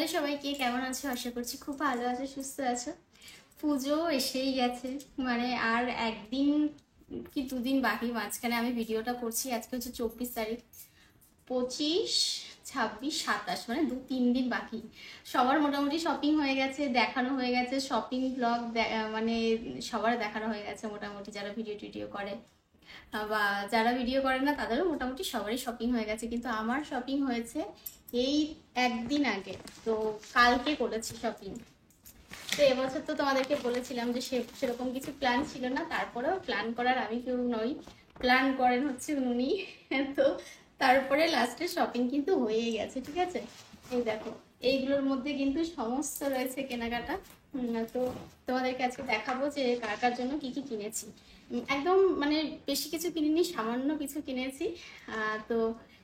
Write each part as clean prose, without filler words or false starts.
Hello সবাইকে, কেমন আছো? আশা করছি খুব ভালো আছো, সুস্থ আছো। পুজো এসেই গেছে, মানে আর একদিন কি দুদিন বাকি। মাঝখানে আমি ভিডিওটা করছি, আজকে হচ্ছে 24 তারিখ। 25, 26, 27, মানে 2-3 দিন বাকি। সবার মোটামুটি শপিং হয়ে গেছে, দেখানো হয়ে গেছে, শপিং ব্লগ মানে সবার দেখানো হয়ে গেছে মোটামুটি, যারা ভিডিও টিডিও করে বা যারা ভিডিও করে না তাদেরও মোটামুটি সবারই শপিং হয়ে গেছে, কিন্তু আমার শপিং হয়েছে এই একদিন আগে। তো কালকে করেছি শপিং। তো এবছর তো তোমাদেরকে বলেছিলাম যে সেরকম কিছু প্ল্যান ছিল না, তারপরেও প্ল্যান করার আমি কেউ নই, প্ল্যান করেন হচ্ছে উনি। তো তারপরে লাস্টে শপিং কিন্তু হয়েই গেছে, ঠিক আছে। এই দেখো, এইগুলোর মধ্যে কিন্তু সমস্ত রয়েছে কেনাকাটা। তো তোমাদেরকে আজকে দেখাবো যে কার কার জন্য কি কি কিনেছি। একদম মানে বেশি কিছু কিনিনি, সামান্য কিছু কিনেছি। তো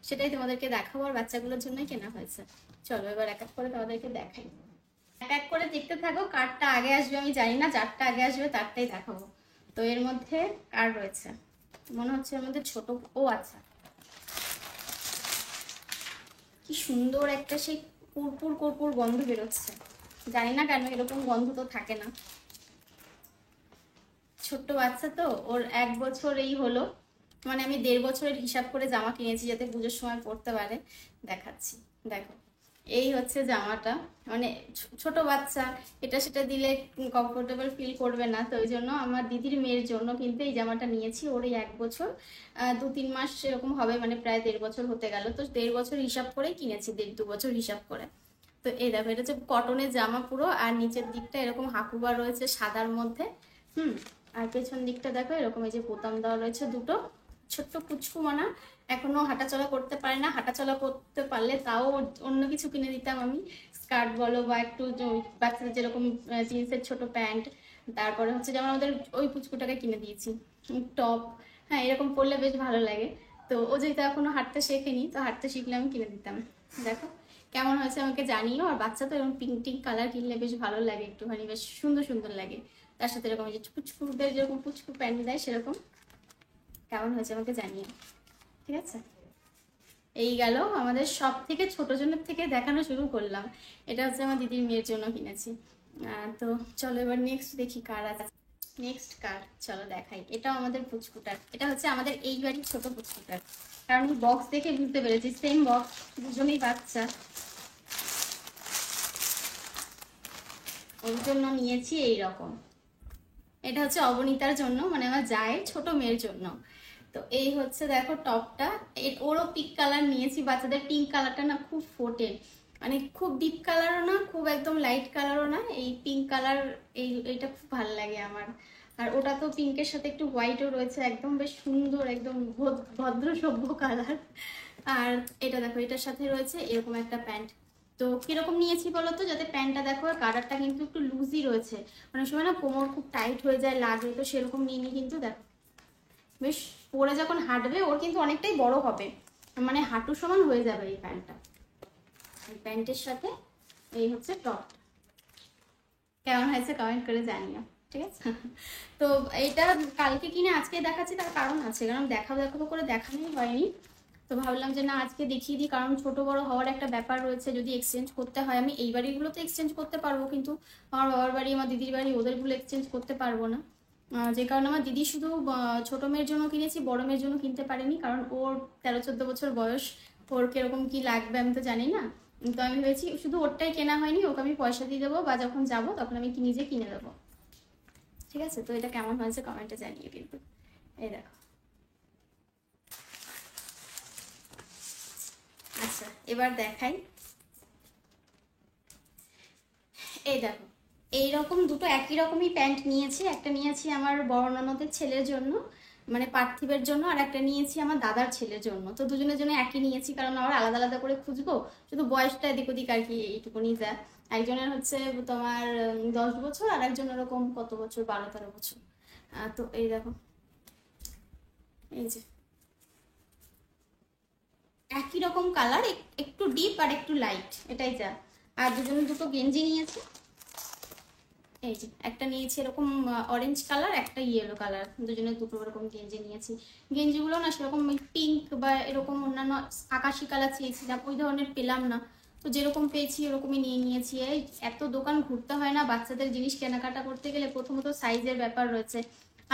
সেটাই তোমাদেরকে দেখাবো, আর বাচ্চাগুলোর জন্যই কেনা হয়েছে। চলো এবার এক এক করে তোমাদেরকে দেখাই। এক এক করে দেখতে থাকো, কারটা আগে আসবে আমি জানি না, যারটা আগে আসবে তারটাই দেখাবো। তো এর মধ্যে কার রয়েছে, মনে হচ্ছে এর মধ্যে ছোট, ও আচ্ছা, কি সুন্দর একটা সেই কুরকুর কুরকুর গন্ধ বেরোচ্ছে। জানি না কেন, এরকম গন্ধ তো থাকে না। ছোট্ট বাচ্চা তো, ওর 1 বছর এই হলো। মানে আমি 1.5 বছরের হিসাব করে জামা কিনেছি যাতে পুজোর সময় পরতে পারে। দেখাচ্ছি, দেখো। এই হচ্ছে জামাটা। মানে ছোট বাচ্চা, এটা সেটা দিলে কমফোর্টেবল ফিল করবে না, তো ওই জন্য আমার দিদির মেয়ের জন্য কিন্তু এই জামাটা নিয়েছি। ওর এই 1 বছর 2-3 মাস এরকম হবে, মানে প্রায় 1.5 বছর হতে গেল। তো 1.5 বছর হিসাব করে কিনেছি, 1.5-2 বছর হিসাব করে। তো এই দেখো, এটা হচ্ছে কটনের জামা পুরো, আর নিচের দিকটা এরকম হাকুবা রয়েছে সাদার মধ্যে। হুম। আর পেছন দিকটা দেখো এরকম, এই যে বোতাম দেওয়া রয়েছে দুটো। ছোট্ট পুচকু মানা, এখনো হাঁটাচলা করতে পারে না। হাঁটাচলা করতে পারলে তাও অন্য কিছু কিনে দিতাম আমি, স্কার্ট বলো বা একটু বাচ্চাদের যেরকম জিন্সের ছোট প্যান্ট। তারপরে হচ্ছে যেমন আমাদের ওই পুচকুটাকে কিনে দিয়েছি টপ। হ্যাঁ, এরকম পরলে বেশ ভালো লাগে। তো ও যেহেতু এখনো হাঁটতে শেখেনি, তো হাঁটতে শিখলে আমি কিনে দিতাম। দেখো কেমন হয়েছে আমাকে জানিও। আর বাচ্চা তো এরকম পিঙ্ক টিঙ্ক কালার কিনলে বেশ ভালো লাগে, একটুখানি বেশ সুন্দর সুন্দর লাগে। তার সাথে এরকম যে পুচকুদের যেরকম পুচকু প্যান্ট দেয় সেরকম। কেমন হয়েছে আমাকে জানিও, ঠিক আছে। এই গেল আমাদের সব থেকে ছোট জনের থেকে দেখানো শুরু করলাম। এটা হচ্ছে আমার দিদির মেয়ের জন্য কিনেছি। তো চলো এবার নেক্সট দেখি কার আছে। নেক্সট কার, চলো দেখাই। এটাও আমাদের পুচকুটার, এটা হচ্ছে আমাদের এই বাড়ির ছোট পুচকুটার। কারণ বক্স দেখে বুঝতে পেরেছি সেম বক্স, দুজনেই বাচ্চা, ওর জন্য নিয়েছি এই রকম। এটা হচ্ছে অবনীতার জন্য, মানে আমার জায়ের ছোট মেয়ের জন্য। তো এই হচ্ছে দেখো টপটা। ওরও পিঙ্ক কালার নিয়েছি, বাচ্চাদের পিঙ্ক কালারটা না খুব ফোটে, মানে খুব ডিপ কালারও না, খুব একদম লাইট কালারও না, এই পিঙ্ক কালার। এইটা খুব ভালো লাগে আমার। আর ওটা তো পিঙ্কের সাথে একটু হোয়াইটও রয়েছে, একদম বেশ সুন্দর, একদম ভদ্র সভ্য কালার। আর এটা দেখো, এটার সাথে রয়েছে এরকম একটা প্যান্ট। তো কিরকম নিয়েছি বলো তো, যাতে প্যান্টটা দেখো কালারটা কিন্তু একটু লুজই রয়েছে। অনেক সময় না কোমর খুব টাইট হয়ে যায়, লাগে, তো সেরকম নিয়ে নি কিন্তু দেখো। বেশ পরে যখন হাঁটবে ওর কিন্তু অনেকটাই বড় হবে, মানে হাঁটু সমান হয়ে যাবে এই প্যান্টটা। এই প্যান্টের সাথে এই হচ্ছে টপ। কেমন হয়েছে কমেন্ট করে জানিও, ঠিক আছে। তো এইটা কালকে কিনে আজকে দেখাচ্ছি, তার কারণ আছে, কারণ দেখাবো দেখাবো করে দেখানোই হয়নি। তো ভাবলাম যে না, আজকে দেখিয়ে দিই, কারণ ছোট বড় হওয়ার একটা ব্যাপার রয়েছে। যদি এক্সচেঞ্জ করতে হয়, আমি এই বাড়িগুলো তো এক্সচেঞ্জ করতে পারবো, কিন্তু আমার বাবার বাড়ি, আমার দিদির বাড়ি, ওদেরগুলো এক্সচেঞ্জ করতে পারবো না। যে কারণে আমার দিদি শুধু ছোট মেয়ের জন্য কিনেছি, বড় মেয়ের জন্য কিনতে পারিনি, কারণ ওর 13-14 বছর বয়স। ওর কিরকম কি লাগবে আমি তো জানি না। তো আমি ভেবেছি শুধু ওরটাই কেনা হয়নি, ওকে আমি পয়সা দিয়ে দেবো, বা যখন যাবো তখন আমি নিজে কিনে দেবো, ঠিক আছে। তো এটা কেমন হয়েছে কমেন্টে জানিয়ে কিন্তু। এই দেখো। আচ্ছা এবার দেখাই। এই দেখো, এইরকম দুটো একই রকমই প্যান্ট নিয়েছি। একটা নিয়েছি আমার বড় ননদের ছেলের জন্য, মানে পার্থিবের জন্য, আর একটা নিয়েছি আমার দাদার ছেলের জন্য। তো দুজনের জন্য একই নিয়েছি, কারণ আবার আলাদা আলাদা করে খুঁজবো, শুধু বয়সটা এদিক ওদিক আর কি, এইটুকুনি যা। একজনের হচ্ছে তোমার 10 বছর, আর একজন ওরকম কত বছর, 12-13 বছর। তো এই দেখো, এই যে একই রকম কালার, একটু ডিপ আর একটু লাইট, এটাই যা। আর দুজনে দুটো গেঞ্জি নিয়েছে। এই যে একটা নিয়েছি এরকম অরেঞ্জ কালার, একটা ইয়েলো কালার, দুজনের দুটো এরকম গেঞ্জি নিয়েছি। গেঞ্জিগুলো না সেরকম পিঙ্ক বা এরকম অন্যান্য আকাশি কালার চেয়েছিলাম, ওই ধরনের পেলাম না। তো যেরকম পেয়েছি ওরকমই নিয়ে নিয়েছি। এই এত দোকান ঘুরতে হয় না বাচ্চাদের জিনিস কেনাকাটা করতে গেলে। প্রথমত সাইজের ব্যাপার রয়েছে।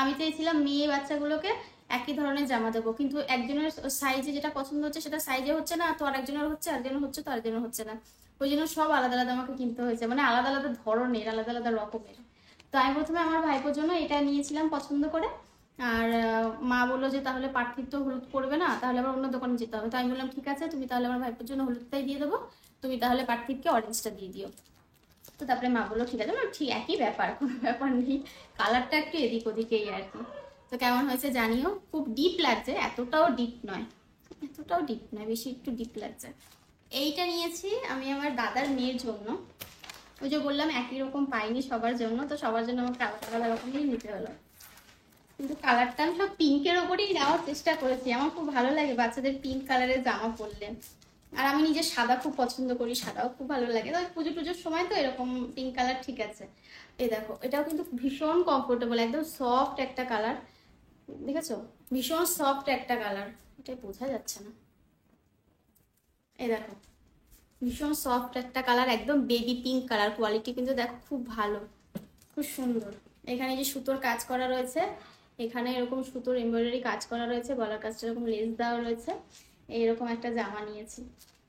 আমি চাইছিলাম মেয়ে বাচ্চাগুলোকে একই ধরনের জামা দেবো, কিন্তু একজনের সাইজে যেটা পছন্দ হচ্ছে সেটা সাইজে হচ্ছে না, তো আরেকজনের হচ্ছে, আরেকজনের হচ্ছে, তো আরেকজনের হচ্ছে না। ওই জন্য সব আলাদা আলাদা আমাকে কিনতে হয়েছে, মানে আলাদা আলাদা ধরনের, আলাদা আলাদা রকমের। তো আমি প্রথমে আমার ভাইপোর জন্য এটা নিয়েছিলাম পছন্দ করে। আর মা বললো যে তাহলে পার্থিব তো হলুদ পরবে না, তাহলে আবার অন্য দোকানে যেতে হবে। তো আমি বললাম ঠিক আছে, তুমি তাহলে আমার ভাইপোর জন্য হলুদটাই দিয়ে দেবো, তুমি তাহলে পার্থিবকে অরেঞ্জটা দিয়ে দিও। তো তারপরে মা বললো ঠিক আছে, না ঠিক একই ব্যাপার, কোনো ব্যাপার নেই, কালারটা একটু এদিক ওদিকেই আর কি। তো কেমন হয়েছে জানিও। খুব ডিপ লাগছে, এতটাও ডিপ নয়, এতটাও ডিপ নয়, বেশি একটু ডিপ লাগছে। এইটা নিয়েছি আমি আমার দাদার মেয়ের জন্য। ওই যে বললাম একই রকম পাইনি সবার জন্য, তো সবার জন্য আমাকে আলাদা আলাদা রকমই নিতে হলো। কিন্তু কালারটা আমি সব পিঙ্কের ওপরেই নেওয়ার চেষ্টা করেছি, আমার খুব ভালো লাগে বাচ্চাদের পিঙ্ক কালারের জামা পরলে। আর আমি নিজে সাদা খুব পছন্দ করি, সাদাও খুব ভালো লাগে, তো পুজো টুজোর সময় তো এরকম পিঙ্ক কালার ঠিক আছে। এই দেখো, এটাও কিন্তু ভীষণ কমফোর্টেবল, একদম সফট একটা কালার, দেখেছো? ভীষণ সফট একটা কালার, এটা বোঝা যাচ্ছে না। এই দেখো, ভীষণ সফট একটা কালার, একদম বেবি পিঙ্ক কালার, কোয়ালিটি কিন্তু দেখো খুব ভালো, খুব সুন্দর। এখানে যে সুতোর কাজ করা রয়েছে, এখানে এরকম সুতোর এমব্রয়ডারি কাজ করা রয়েছে, গলার কাজটা এরকম লেস দেওয়া রয়েছে। এইরকম একটা জামা নিয়েছি,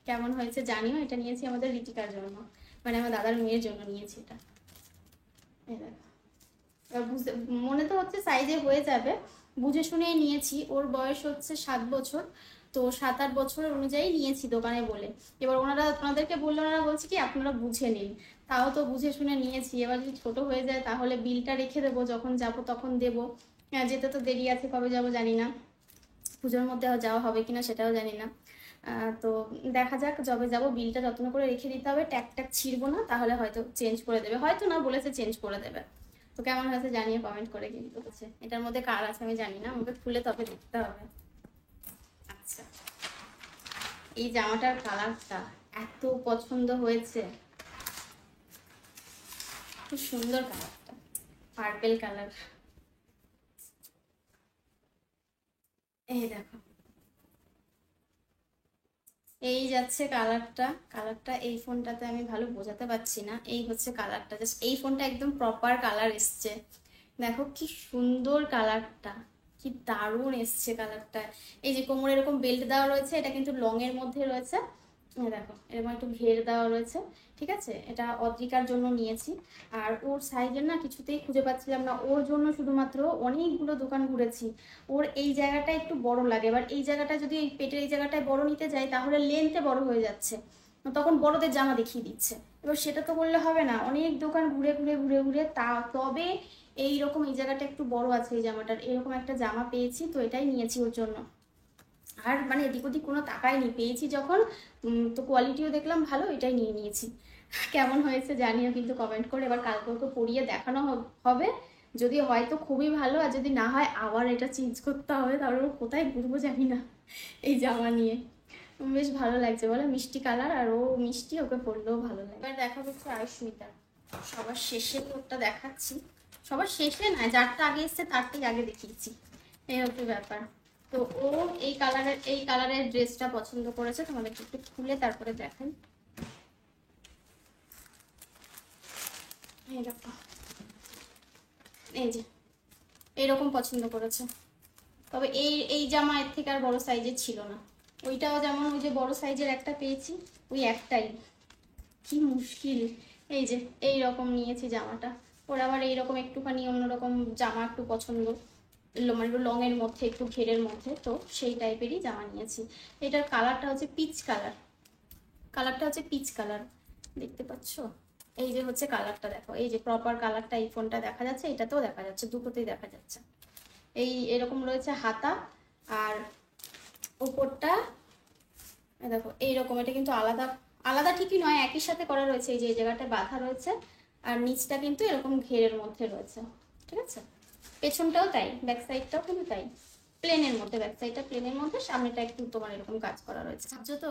কেমন হয়েছে জানিও। এটা নিয়েছি আমাদের রিতিকার জন্য, মানে আমার দাদার মেয়ের জন্য নিয়েছি এটা। এই দেখো, এবার বুঝতে মনে তো হচ্ছে সাইজে হয়ে যাবে, বুঝে শুনেই নিয়েছি। ওর বয়স হচ্ছে 7 বছর, তো 7-8 বছর অনুযায়ী নিয়েছি দোকানে বলে। এবার ওনাদেরকে বললো, ওনারা বলছে কি আপনারা বুঝে নিন। তাও তো বুঝে শুনে নিয়েছি, এবার যদি ছোট হয়ে যায় তাহলে বিলটা রেখে দেবো, যখন যাব তখন দেবো। যেতে তো দেরি আছে, কবে যাব জানি না, পুজোর মধ্যে যাওয়া হবে কিনা সেটাও জানি না। তো দেখা যাক, যবে যাব বিলটা যত্ন করে রেখে দিতে হবে, ট্যাগ ট্যাগ ছিড়বো না, তাহলে হয়তো চেঞ্জ করে দেবে, হয়তো না বলেছে চেঞ্জ করে দেবে। তো কেমন হয়েছে জানিয়ে কমেন্ট করে, কিন্তু হচ্ছে এটার মধ্যে কার আছে আমি জানি না, আমাকে খুলে তবে দেখতে হবে। আচ্ছা, এই জামাটার কালারটা এত পছন্দ হয়েছে, খুব সুন্দর কালারটা, পার্পেল কালার। এই দেখো, এই যাচ্ছে কালারটা, কালারটা এই ফোনটাতে আমি ভালো বোঝাতে পারছি না, এই হচ্ছে কালারটা, জাস্ট এই ফোনটা একদম প্রপার কালার এসছে। দেখো কি সুন্দর কালারটা, কি দারুণ এসছে কালারটা। এই যে কোমরে এরকম বেল্ট দেওয়া রয়েছে, এটা কিন্তু লং এর মধ্যে রয়েছে। দেখো এরকম একটু ঘের দেওয়া রয়েছে, ঠিক আছে। এটা অদ্রিকার জন্য নিয়েছি। আর ওর সাইজের না কিছুতেই খুঁজে পাচ্ছিলাম না, ওর জন্য শুধুমাত্র অনেকগুলো দোকান ঘুরেছি। ওর এই জায়গাটা একটু বড় লাগে, এবার এই জায়গাটা যদি এই পেটের এই জায়গাটায় বড় নিতে যাই তাহলে লেন্থে বড় হয়ে যাচ্ছে, তখন বড়দের জামা দেখিয়ে দিচ্ছে। এবার সেটা তো করলে হবে না, অনেক দোকান ঘুরে ঘুরে ঘুরে ঘুরে তবে এইরকম এই জায়গাটা একটু বড় আছে এই জামাটার, এরকম একটা জামা পেয়েছি, তো এটাই নিয়েছি ওর জন্য। আর মানে এদিক ওদিক কোনো তাকাইনি, পেয়েছি যখন তো কোয়ালিটিও দেখলাম ভালো, এটাই নিয়ে নিয়েছি। কেমন হয়েছে জানিও কিন্তু কমেন্ট করে। এবার কালকে ওকে পরিয়ে দেখানো হবে, যদি হয় তো খুবই ভালো, আর যদি না হয় আবার এটা চেঞ্জ করতে হবে, তারপর ও কোথায় ঘুরবো জানি না এই জামা নিয়ে। বেশ ভালো লাগছে বলো, মিষ্টি কালার, আর ও মিষ্টি, ওকে পরলেও ভালো লাগে। এবার দেখাবো একটু আয়ুষ্মিতা, সবার শেষে ওটা দেখাচ্ছি, সবার শেষে না, যারটা আগে এসছে তারটাই আগে দেখিয়েছি, এই হচ্ছে ব্যাপার। তো ও এই কালারের ড্রেসটা পছন্দ করেছে, তোমাদেরকে একটু খুলে তারপরে দেখাই। এইরকম, এই যে এইরকম পছন্দ করেছে। তবে এই এই জামা এর থেকে আর বড় সাইজের ছিল না, ওইটাও যেমন ওই যে বড় সাইজের একটা পেয়েছি, ওই একটাই, কি মুশকিল। এই যে এই রকম নিয়েছি জামাটা, ওর আবার এইরকম একটুখানি অন্যরকম জামা একটু পছন্দ, মানে লং এর মধ্যে একটু ঘেরের মধ্যে, তো সেই টাইপেরই জামা নিয়েছি। এটার কালারটা হচ্ছে পিচ কালার, কালারটা হচ্ছে পিচ কালার, দেখতে পাচ্ছ? এই যে হচ্ছে কালারটা, দেখো এই যে প্রপার কালারটা এই ফোনটা দেখা যাচ্ছে, এটাতেও দেখা যাচ্ছে, দুটোতেই দেখা যাচ্ছে। এই এরকম রয়েছে হাতা, আর উপরটা দেখো এইরকম, এটা কিন্তু আলাদা আলাদা ঠিকই নয়, একই সাথে করা রয়েছে, এই যে এই জায়গাটা বাঁধা রয়েছে, আর নিচটা কিন্তু এরকম ঘেরের মধ্যে রয়েছে, ঠিক আছে। পেছনটাও তাই, ব্যাক সাইডটাও কিন্তু তাই, প্লেনের মধ্যে, ব্যাক সাইডটা প্লেনের মধ্যে, সামনেটা একটু তোমার এরকম কাজ করা রয়েছে। ভাবছো তো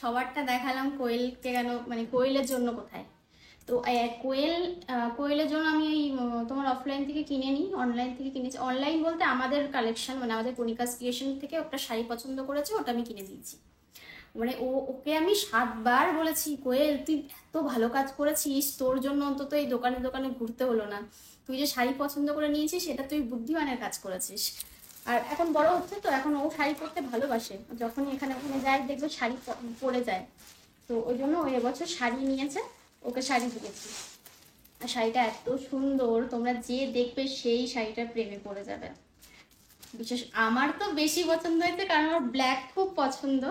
সবারটা দেখালাম, কোয়েলকে কেন, মানে কোয়েলের জন্য কোথায়? তো কোয়েলের জন্য আমি এই তোমার অফলাইন থেকে কিনে নিই, অনলাইন থেকে কিনেছি, অনলাইন বলতে আমাদের কালেকশন, মানে আমাদের কণিকাস ক্রিয়েশন থেকে একটা শাড়ি পছন্দ করেছে, ওটা আমি কিনে দিয়েছি। মানে ওকে আমি 7 বার বলেছি, কোয়েল তুই এত ভালো কাজ করেছিস, তোর জন্য অন্তত এই দোকানে দোকানে ঘুরতে হলো না, তুই যে শাড়ি পছন্দ করে নিয়েছিস সেটা তুই বুদ্ধিমানের কাজ করেছিস। আর এখন বড় হচ্ছে তো এখন ও শাড়ি পরতে ভালোবাসে, যখনই এখানে ওখানে যায় দেখবে শাড়ি পরে যায়। তো ওই জন্য ও এবছর শাড়ি নিয়েছে, ওকে শাড়ি দিয়েছি। আর শাড়িটা এত সুন্দর, তোমরা যে দেখবে সেই শাড়িটার প্রেমে পড়ে যাবে। বিশেষ আমার তো বেশি পছন্দ হয়েছে কারণ আমার ব্ল্যাক খুব পছন্দ।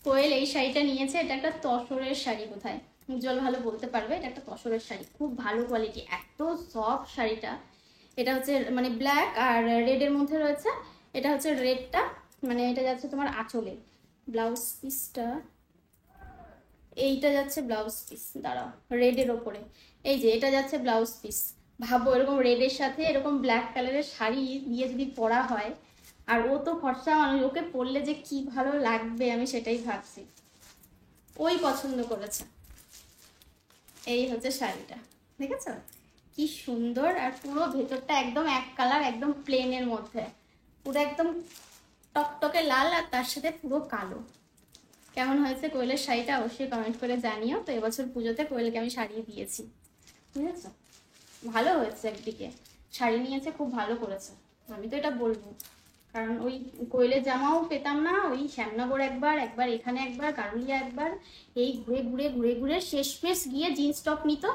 কোয়েল এই শাড়িটা নিয়েছে, এটা একটা তসরের শাড়ি, কোথায় উজ্জ্বল ভালো বলতে পারবে, এটা একটা তসরের শাড়ি, খুব ভালো কোয়ালিটি, এত সফট শাড়িটা। এটা হচ্ছে মানে ব্ল্যাক আর রেডের মধ্যে রয়েছে। এটা হচ্ছে রেডটা, মানে এটা যাচ্ছে তোমার আঁচলে, ব্লাউজ পিসটা এইটা যাচ্ছে ব্লাউজ পিস, দাঁড়াও, রেডের ওপরে এই যে এটা যাচ্ছে ব্লাউজ পিস। ভাবো এরকম রেডের সাথে এরকম ব্ল্যাক কালারের শাড়ি দিয়ে যদি পরা হয়, আর ও তো ফর্সা মানুষ, ওকে পরলে যে কি ভালো লাগবে আমি সেটাই ভাবছি। ওই পছন্দ করেছে। এই হচ্ছে শাড়িটা, দেখেছো কি সুন্দর, আর পুরো ভেতরটা একদম এক কালার, একদম প্লেনের মধ্যে, পুরো একদম টকটকে লাল আর তার সাথে পুরো কালো। কেমন হয়েছে কোয়েলের শাড়িটা অবশ্যই কমেন্ট করে জানিও। তো এবছর পুজোতে কোয়েলকে আমি শাড়ি দিয়েছি, বুঝেছো, ভালো হয়েছে, একদিকে শাড়ি নিয়েছে খুব ভালো করেছে, আমি তো এটা বলবো। কারণ ওই কোয়েলের জামাও পেতাম না, ওই শ্যামনগর একবার, একবার এখানে একবার, গারুলিয়া একবার, এই ঘুরে ঘুরে ঘুরে ঘুরে শেষমেশ গিয়ে জিন্স টপ নিত,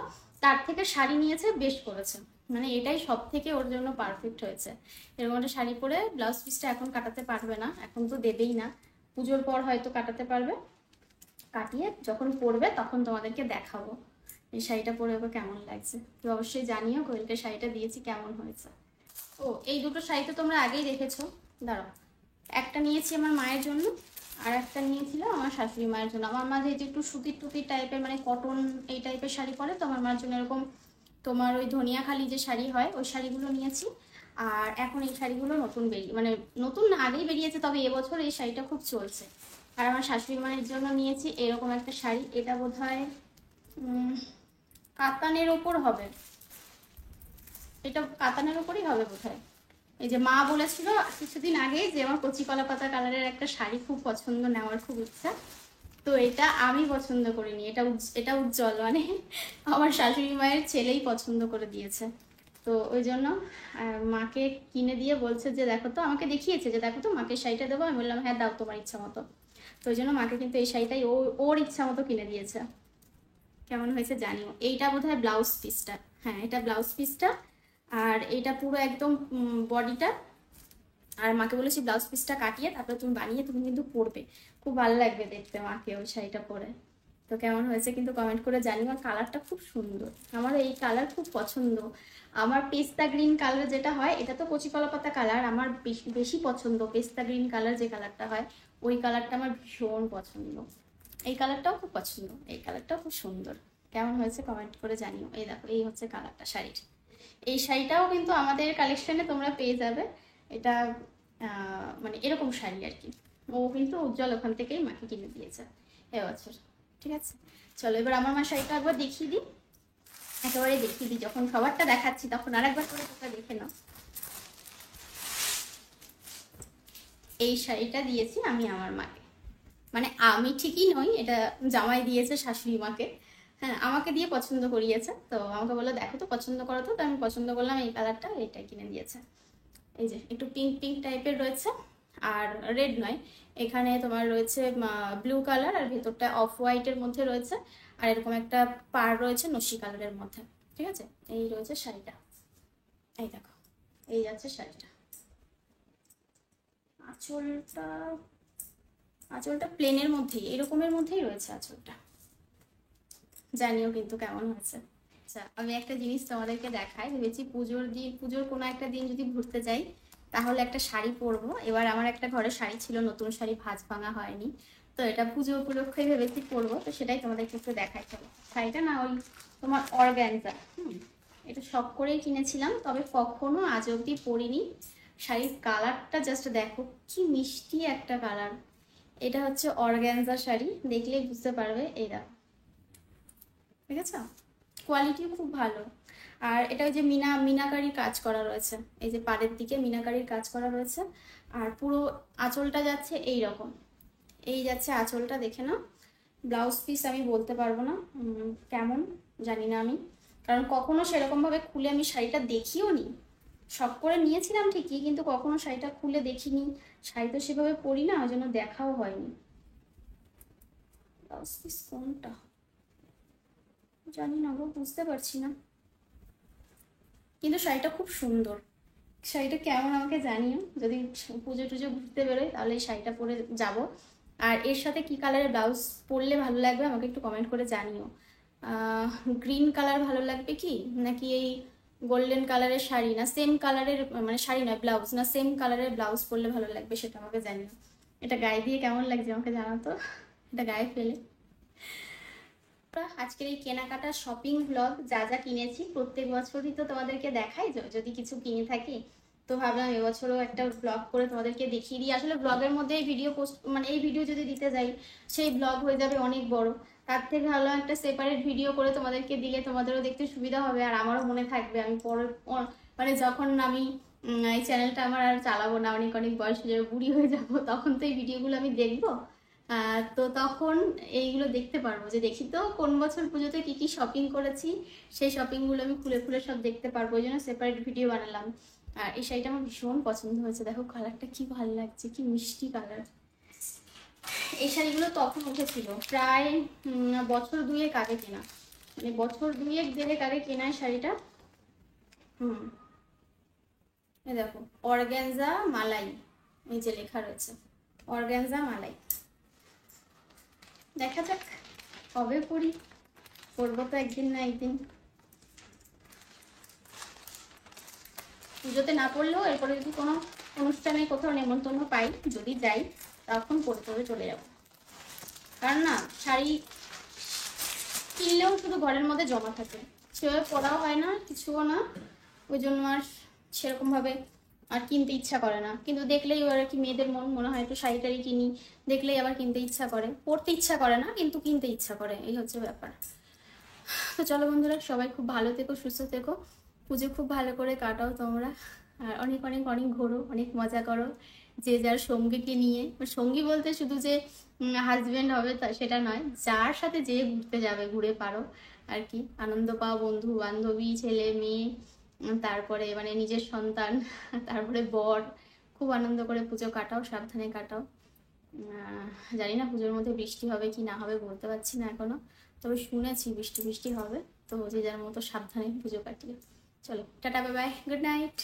তার থেকে শাড়ি নিয়েছে, বেশ করেছে। মানে এটাই সব থেকে ওর জন্য পারফেক্ট হয়েছে। এরকম একটা শাড়ি পরে ব্লাউজ পিসটা এখন কাটাতে পারবে না, এখন তো দেবেই না, পুজোর পর হয়তো কাটাতে পারবে, কাটিয়ে যখন পরবে তখন তোমাদেরকে দেখাবো এই শাড়িটা পরে ওকে কেমন লাগছে। তো অবশ্যই জানিও কোয়েলকে শাড়িটা দিয়েছি কেমন হয়েছে। ও এই দুটো শাড়ি তো তোমরা আগেই দেখেছো, দাঁড়াও, একটা নিয়েছি আমার মায়ের জন্য, আর একটা নিয়েছিল আমার শাশুড়ি মায়ের জন্য। আমার মা যেহেতু একটু সুতির টুতির টাইপের, মানে কটন এই টাইপের শাড়ি পরে, তো আমার মার জন্য এরকম তোমার ওই ধনিয়াখালি যে শাড়ি হয় ওই শাড়িগুলো নিয়েছি। আর এখন এই শাড়িগুলো নতুন মানে নতুন না, আগেই বেরিয়েছে, তবে এবছর এই শাড়িটা খুব চলছে। আর আমার শাশুড়ি মায়ের জন্য নিয়েছি এরকম একটা শাড়ি, এটা বোধহয় কাতানের ওপর হবে, এটা কাতানের ওপরই হবে বোধহয়। এই যে মা বলেছিল কিছুদিন আগে যে আমার কচি কলা পাতা কালারের একটা শাড়ি খুব পছন্দ, নেওয়ার খুব ইচ্ছা, তো এটা আমি পছন্দ করিনি, এটা উজ্জ্বল মানে আমার শাশুড়ি মায়ের ছেলেই পছন্দ করে দিয়েছে। তো ওই জন্য মাকে কিনে দিয়ে বলছে যে দেখো তো, আমাকে দেখিয়েছে যে দেখো তো মাকে শাড়িটা দেবো, আমি বললাম হ্যাঁ দাও তোমার ইচ্ছা মতো। তো ওই জন্য মাকে কিন্তু এই শাড়িটাই ওর ইচ্ছা মতো কিনে দিয়েছে। কেমন হয়েছে জানিও। এইটা বোধহয় ব্লাউজ পিসটা, হ্যাঁ এটা ব্লাউজ পিসটা, আর এইটা পুরো একদম বডিটা। আর মাকে বলেছি ব্লাউজ পিসটা কাটিয়ে তারপরে তুমি বানিয়ে তুমি কিন্তু পরবে, খুব ভালো লাগবে দেখতে মাকে ওই শাড়িটা পরে। তো কেমন হয়েছে কিন্তু কমেন্ট করে জানিও। আর কালারটা খুব সুন্দর, আমার এই কালার খুব পছন্দ। আমার পেস্তা গ্রিন কালার যেটা হয়, এটা তো কচি কলা পাতা কালার, আমার বেশি পছন্দ পেস্তা গ্রিন কালার যে কালারটা হয়, ওই কালারটা আমার ভীষণ পছন্দ। এই কালারটাও খুব পছন্দ, এই কালারটাও খুব সুন্দর। কেমন হয়েছে কমেন্ট করে জানিও। এই দেখো এই হচ্ছে কালারটা শাড়ির। এই শাড়িটাও কিন্তু আমাদের কালেকশনে তোমরা পেয়ে যাবে। এটা মানে এরকম শাড়ি আর কি, ও কিন্তু উজ্জ্বল ওখান থেকেই মাকে কিনে দিয়েছে এবছর। ঠিক আছে, চলো এবার আমার মা শাড়িটা একবার দেখিয়ে দিই, একেবারে দেখিয়ে দিই, যখন সবারটা দেখাচ্ছি তখন আর একবার করে তোমরা দেখে নাও। এই শাড়িটা দিয়েছি আমি আমার মাকে, মানে আমি ঠিকই নই, এটা জামাই দিয়েছে শাশুড়ি মাকে, হ্যাঁ আমাকে দিয়ে পছন্দ করিয়েছে। তো আমাকে বললো দেখো তো পছন্দ করো, তো আমি পছন্দ করলাম এই কালারটা, এইটাই কিনে দিয়েছে। এই যে একটু পিঙ্ক পিঙ্ক টাইপের রয়েছে, আর রেড নয়, এখানে তোমার রয়েছে ব্লু কালার, আর ভেতরটা অফ হোয়াইটের মধ্যে রয়েছে, আর এরকম একটা পাড় রয়েছে নস্যি কালারের মধ্যে। ঠিক আছে, এই রয়েছে শাড়িটা, এই দেখো এই যাচ্ছে শাড়িটা। আঁচলটা, আঁচলটা প্লেনের মধ্যেই, এরকমের মধ্যেই রয়েছে আঁচলটা। জানিও কিন্তু কেমন হয়েছে। আচ্ছা আমি একটা জিনিস তোমাদেরকে দেখাই, ভেবেছি পুজোর কোনো একটা দিন যদি ঘুরতে যাই তাহলে একটা শাড়ি পরবো। এবার আমার একটা ঘরে শাড়ি ছিল, নতুন শাড়ি, ভাঁজ ভাঙা হয়নি, তো এটা পুজো উপলক্ষে ভেবেছি পরবো, তো সেটাই তোমাদেরকে একটু দেখাই। চলো, শাড়িটা না ওই তোমার অর্গ্যানজা, এটা শখ করেই কিনেছিলাম, তবে কখনো আজ অব্দি পরিনি। শাড়ির কালারটা জাস্ট দেখো কি মিষ্টি একটা কালার। এটা হচ্ছে অর্গ্যানজা শাড়ি, দেখলেই বুঝতে পারবে, এই দেখো, ঠিক আছে, কোয়ালিটিও খুব ভালো। আর এটা ওই যে মিনাকারির কাজ করা রয়েছে, এই যে পাড়ের দিকে মিনাকারির কাজ করা রয়েছে, আর পুরো আঁচলটা যাচ্ছে এই রকম, এই যাচ্ছে আঁচলটা, দেখে নাও। ব্লাউজ পিস আমি বলতে পারবো না কেমন, জানি না আমি, কারণ কখনো সেরকমভাবে খুলে আমি শাড়িটা দেখিও নি। শখ করে নিয়েছিলাম ঠিকই, কিন্তু কখনো শাড়িটা খুলে দেখিনি। শাড়ি তো সেভাবে পরি না, ওই জন্য দেখাও হয়নি। ব্লাউজ পিস কোনটা জানি না গো, বুঝতে পারছি না। কিন্তু শাড়িটা খুব সুন্দর। শাড়িটা কেমন আমাকে জানিও, যদি পুজো টুজো ঘুরতে বেরোয় তাহলে এই শাড়িটা পরে যাব। আর এর সাথে কি কালারের ব্লাউজ পরলে ভালো লাগবে আমাকে একটু কমেন্ট করে জানিও। গ্রিন কালার ভালো লাগবে কি, নাকি এই গোল্ডেন কালারের শাড়ি, না সেম কালারের, মানে শাড়ি নয় ব্লাউজ, না সেম কালারের ব্লাউজ পরলে ভালো লাগবে সেটা আমাকে জানিও। এটা গায়ে দিয়ে কেমন লাগছে আমাকে জানাতো, এটা গায়ে ফেলে। আজকের এই কেনাকাটা শপিং ব্লগ, যা যা কিনেছি প্রত্যেক বছরই তো তোমাদেরকে দেখাই, যদি কিছু কিনে থাকি তো ভাবলাম এবছরও একটা ব্লগ করে তোমাদেরকে দেখিয়ে দিই। আসলে ব্লগের মধ্যে এই ভিডিও পোস্ট, মানে এই ভিডিও যদি দিতে যাই সেই ব্লগ হয়ে যাবে অনেক বড়। তার থেকে ভালো একটা সেপারেট ভিডিও করে তোমাদেরকে দিলে তোমাদেরও দেখতে সুবিধা হবে, আর আমারও মনে থাকবে। আমি পরে মানে যখন আমি এই চ্যানেলটা আমার আর চালাবো না, অনেক অনেক বয়স হয়ে যাবে, বুড়ি হয়ে যাবো, তখন তো এই ভিডিওগুলো আমি দেখবো। তো তখন এইগুলো দেখতে পারবো, যে দেখি তো কোন বছর পুজোতে কি কি শপিং করেছি, সেই শপিংগুলো আমি খুলে খুলে সব দেখতে পারবো। ওই জন্য সেপারেট ভিডিও বানালাম। আর এই শাড়িটা আমার ভীষণ পছন্দ হয়েছে, দেখো কালারটা কি ভালো লাগছে, কি মিষ্টি কালার। এই শাড়িগুলো তখন উঠেছিল প্রায় বছর দুয়েক আগে কেনা, মানে বছর দুয়েক দেড়েক আগে কেনা এই শাড়িটা। এই দেখো অর্গ্যানজা মালাই, এই যে লেখা রয়েছে অর্গ্যানজা মালাই। দেখা যাক কবে পড়ি, পড়বো তো একদিন না একদিন। পুজোতে না পড়লেও এরপরে যদি কোনো অনুষ্ঠানে কোথাও নেমন্তন্ন পাই, যদি যাই তখন পরে পরে চলে যাব। কারণ না শাড়ি কিনলেও শুধু ঘরের মধ্যে জমা থাকে, সেভাবে পরাও হয় না, কিছুও না। ওই জন্য আর সেরকমভাবে আর কিনতে ইচ্ছা করে না। কিন্তু দেখলেই আর কি মেয়েদের মনে হয় একটু শাড়ি টাড়ি কিনি, দেখলেই আবার কিনতে ইচ্ছা করে। পরতে ইচ্ছা করে না, কিন্তু কিনতে ইচ্ছা করে, এই হচ্ছে ব্যাপার। তো চলো বন্ধুরা, সবাই খুব ভালো থেকো, সুস্থ থেকো, পুজো খুব ভালো করে কাটাও তোমরা। আর অনেক অনেক অনেক ঘোরো, অনেক মজা করো, যে যার সঙ্গীকে নিয়ে। সঙ্গী বলতে শুধু যে হাজবেন্ড হবে তা সেটা নয়, যার সাথে যে ঘুরতে যাবে ঘুরে পারো আর কি, আনন্দ পাও, বন্ধু বান্ধবী, ছেলে মেয়ে, তারপরে মানে নিজের সন্তান, তারপরে বর, খুব আনন্দ করে পুজো কাটাও, সাবধানে কাটাও। জানি না পুজোর মধ্যে বৃষ্টি হবে কি না হবে, বলতে পারছি না এখনো, তবে শুনেছি বৃষ্টি বৃষ্টি হবে। তো যে যার মতো সাবধানে পুজো কাটিয়ে। চলো tata, bye bye, good night.